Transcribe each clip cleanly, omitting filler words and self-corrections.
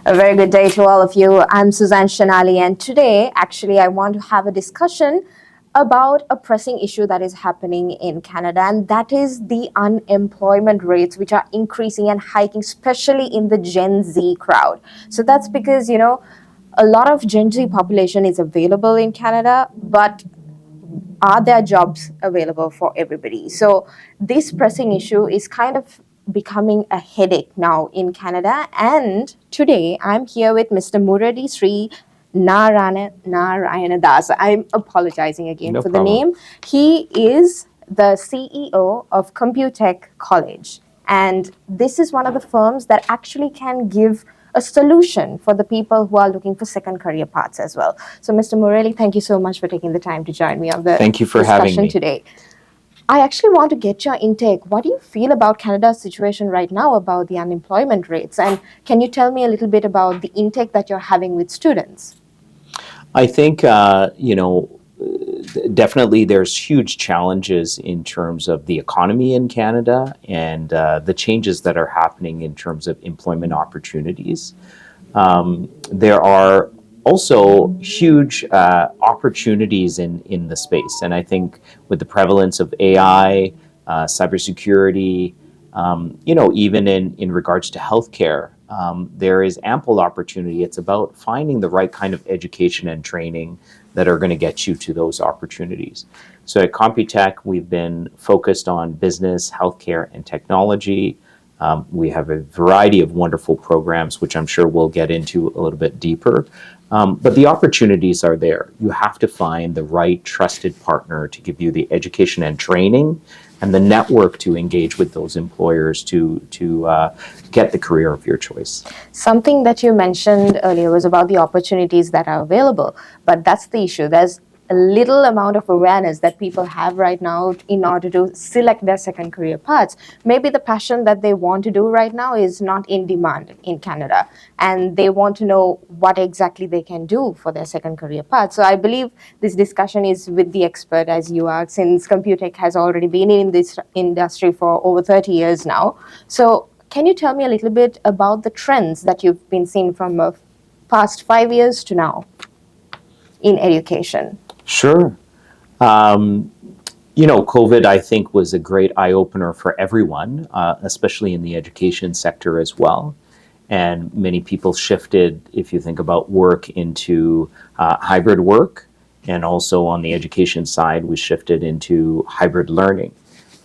A very good day to all of you. I'm Suzanne Shanali, and today, actually, I want to have a discussion about a pressing issue that is happening in Canada, and that is the unemployment rates, which are increasing and hiking, especially in the Gen Z crowd. So that's because, a lot of Gen Z population is available in Canada, but are there jobs available for everybody? So this pressing issue is kind of becoming a headache now in Canada. And today I'm here with Mr. Muraly Narayanadass. I'm apologizing again No for problem. the name. He is the CEO of Computek College. And this is one of the firms that actually can give a solution for the people who are looking for second career paths as well. So, Mr. Muraly, thank you so much for taking the time to join me on the Thank you for having discussion me. today. I actually want to get your intake. What do you feel about Canada's situation right now about the unemployment rates? And can you tell me a little bit about the intake that you're having with students? I think, definitely there's huge challenges in terms of the economy in Canada and the changes that are happening in terms of employment opportunities. There are also huge opportunities in the space. And I think with the prevalence of AI, cybersecurity, even in regards to healthcare, there is ample opportunity. It's about finding the right kind of education and training that are going to get you to those opportunities. So at Computek, we've been focused on business, healthcare, and technology. We have a variety of wonderful programs, which I'm sure we'll get into a little bit deeper. But the opportunities are there. You have to find the right trusted partner to give you the education and training and the network to engage with those employers to get the career of your choice. Something that you mentioned earlier was about the opportunities that are available, but that's the issue. There's a little amount of awareness that people have right now in order to select their second career paths. Maybe the passion that they want to do right now is not in demand in Canada, and they want to know what exactly they can do for their second career path. So I believe this discussion is with the expert as you are, since Computek has already been in this industry for over 30 years now. So can you tell me a little bit about the trends that you've been seeing from the past 5 years to now in education? Sure. COVID, I think, was a great eye-opener for everyone, especially in the education sector as well. And many people shifted, if you think about work, into hybrid work. And also on the education side, we shifted into hybrid learning.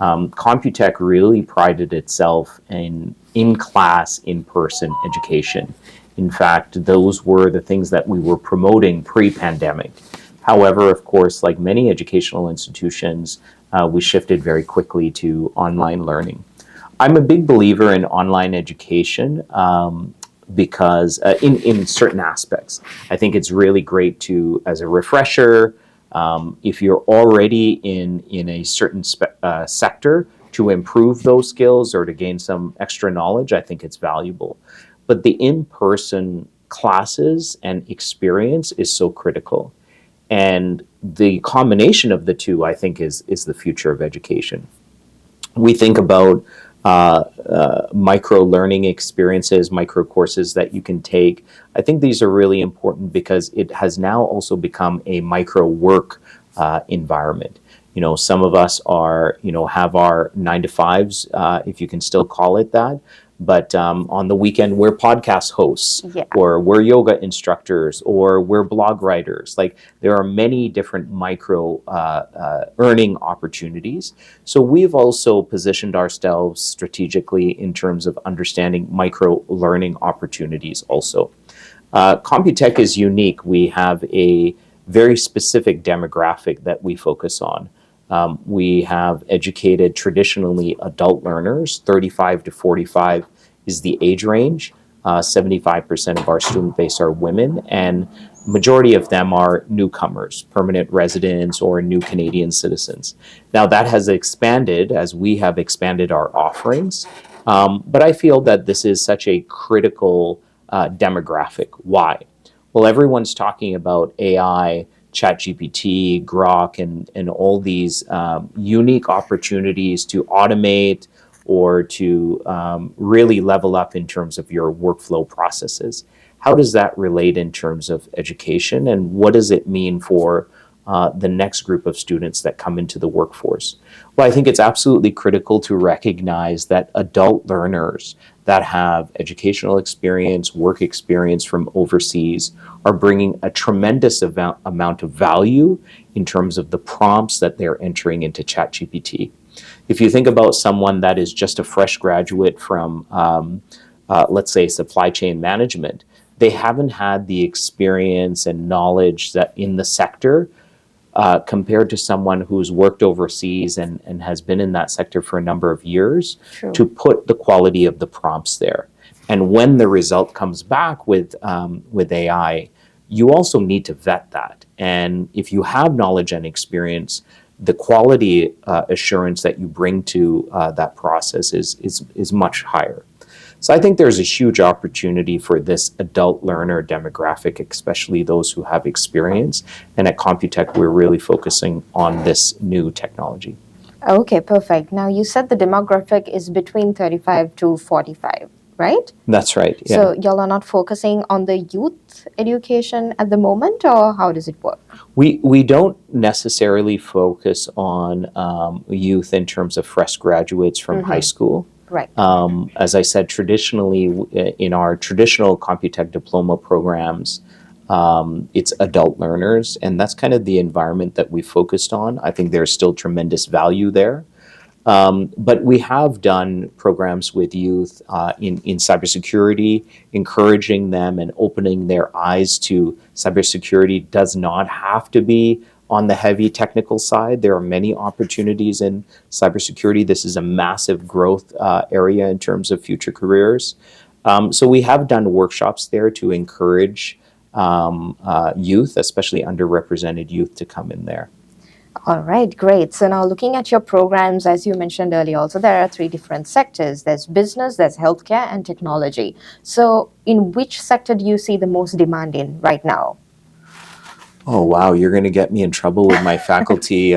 Computek really prided itself in class, in-person education. In fact, those were the things that we were promoting pre-pandemic. However, of course, like many educational institutions, we shifted very quickly to online learning. I'm a big believer in online education because in certain aspects, I think it's really great to, as a refresher, if you're already in a certain sector, to improve those skills or to gain some extra knowledge, I think it's valuable. But the in-person classes and experience is so critical. And the combination of the two, I think, is the future of education. We think about micro learning experiences, micro courses that you can take. I think these are really important because it has now also become a micro work environment. Some of us are, have our 9-to-5s, if you can still call it that. But on the weekend, we're podcast hosts, or we're yoga instructors, or we're blog writers. Like, there are many different micro earning opportunities. So we've also positioned ourselves strategically in terms of understanding micro learning opportunities also. Computek is unique. We have a very specific demographic that we focus on. We have educated traditionally adult learners. 35 to 45 is the age range. 75% of our student base are women, and majority of them are newcomers, permanent residents, or new Canadian citizens. Now, that has expanded as we have expanded our offerings, but I feel that this is such a critical demographic. Why? Well, everyone's talking about AI, ChatGPT, Grok, and all these unique opportunities to automate or to really level up in terms of your workflow processes. how does that relate in terms of education, and what does it mean for the next group of students that come into the workforce? Well, I think it's absolutely critical to recognize that adult learners that have educational experience, work experience from overseas are bringing a tremendous amount of value in terms of the prompts that they're entering into ChatGPT. If you think about someone that is just a fresh graduate from, let's say, supply chain management, they haven't had the experience and knowledge that in the sector compared to someone who's worked overseas and has been in that sector for a number of years True. to put the quality of the prompts there. And when the result comes back with AI, you also need to vet that. And if you have knowledge and experience, the quality assurance that you bring to that process is much higher. So I think there's a huge opportunity for this adult learner demographic, especially those who have experience. And at Computek, we're really focusing on this new technology. Okay, perfect. Now, you said the demographic is between 35 to 45, right? That's right. Yeah. So y'all are not focusing on the youth education at the moment, or how does it work? We don't necessarily focus on youth in terms of fresh graduates from high school. Right. As I said, traditionally, in our traditional Computek diploma programs, it's adult learners, and that's kind of the environment that we focused on. I think there's still tremendous value there. But we have done programs with youth in cybersecurity, encouraging them and opening their eyes to cybersecurity does not have to be on the heavy technical side. There are many opportunities in cybersecurity. This is a massive growth area in terms of future careers. So we have done workshops there to encourage youth, especially underrepresented youth, to come in there. All right, great. So now looking at your programs, as you mentioned earlier, also there are 3 different sectors. There's business, there's healthcare, and technology. So in which sector do you see the most demand in right now? Oh, wow, you're going to get me in trouble with my faculty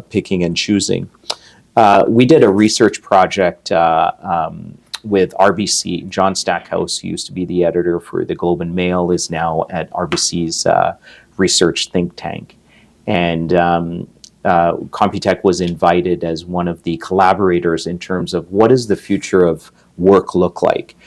picking and choosing. We did a research project with RBC. John Stackhouse, who used to be the editor for the Globe and Mail, is now at RBC's research think tank. And Computek was invited as one of the collaborators in terms of what does the future of work look like?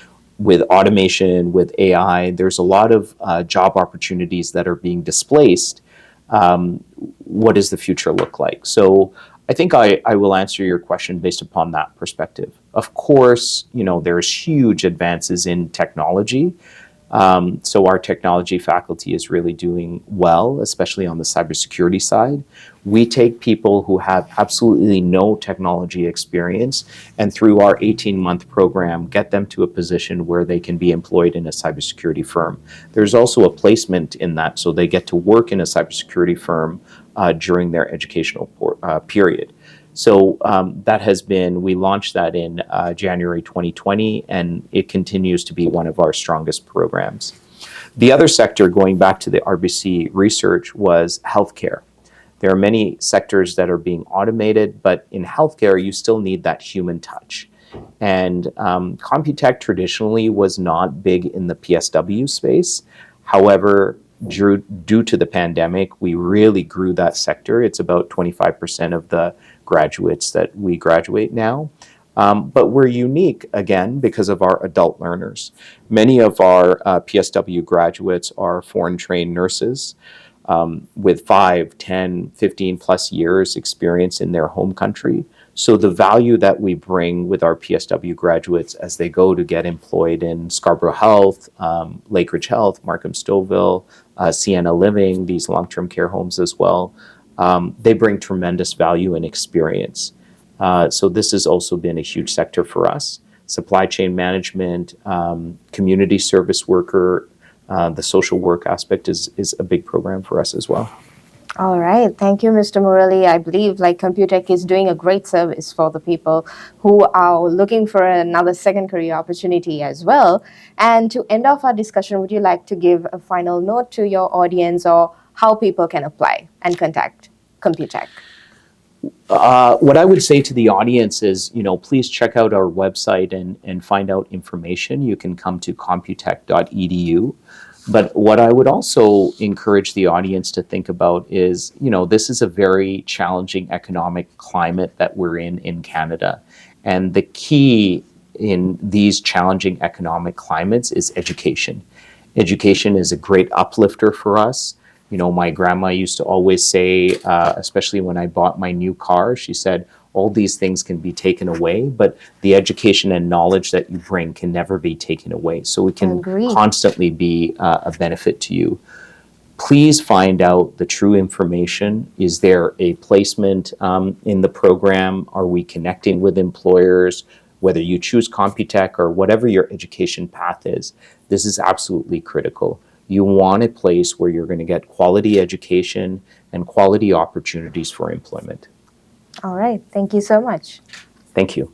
With automation, with AI, there's a lot of job opportunities that are being displaced. What does the future look like? So I think I will answer your question based upon that perspective. Of course, there's huge advances in technology. So our technology faculty is really doing well, especially on the cybersecurity side. We take people who have absolutely no technology experience, and through our 18-month program, get them to a position where they can be employed in a cybersecurity firm. There's also a placement in that, so they get to work in a cybersecurity firm during their educational period. So we launched that in January 2020, and it continues to be one of our strongest programs. The other sector, going back to the RBC research, was healthcare. There are many sectors that are being automated, but in healthcare, you still need that human touch. And Computek traditionally was not big in the PSW space. However, due to the pandemic, we really grew that sector. It's about 25% of the graduates that we graduate now. But we're unique, again, because of our adult learners. Many of our PSW graduates are foreign-trained nurses with 5, 10, 15 plus years experience in their home country. So the value that we bring with our PSW graduates as they go to get employed in Scarborough Health, Lakeridge Health, Markham Stouffville, Sienna Living, these long-term care homes as well, they bring tremendous value and experience. So this has also been a huge sector for us. Supply chain management, community service worker, the social work aspect is a big program for us as well. All right. Thank you, Mr. Muraly. I believe Computek is doing a great service for the people who are looking for another second career opportunity as well. And to end off our discussion, would you like to give a final note to your audience or how people can apply and contact Computek? What I would say to the audience is, please check out our website and find out information. You can come to computek.edu. But what I would also encourage the audience to think about is, this is a very challenging economic climate that we're in Canada. And the key in these challenging economic climates is education. Education is a great uplifter for us. My grandma used to always say, especially when I bought my new car, she said, all these things can be taken away, but the education and knowledge that you bring can never be taken away. So it can Agree. constantly be a benefit to you. Please find out the true information. Is there a placement in the program? Are we connecting with employers? Whether you choose Computek or whatever your education path is, this is absolutely critical. You want a place where you're going to get quality education and quality opportunities for employment. All right. Thank you so much. Thank you.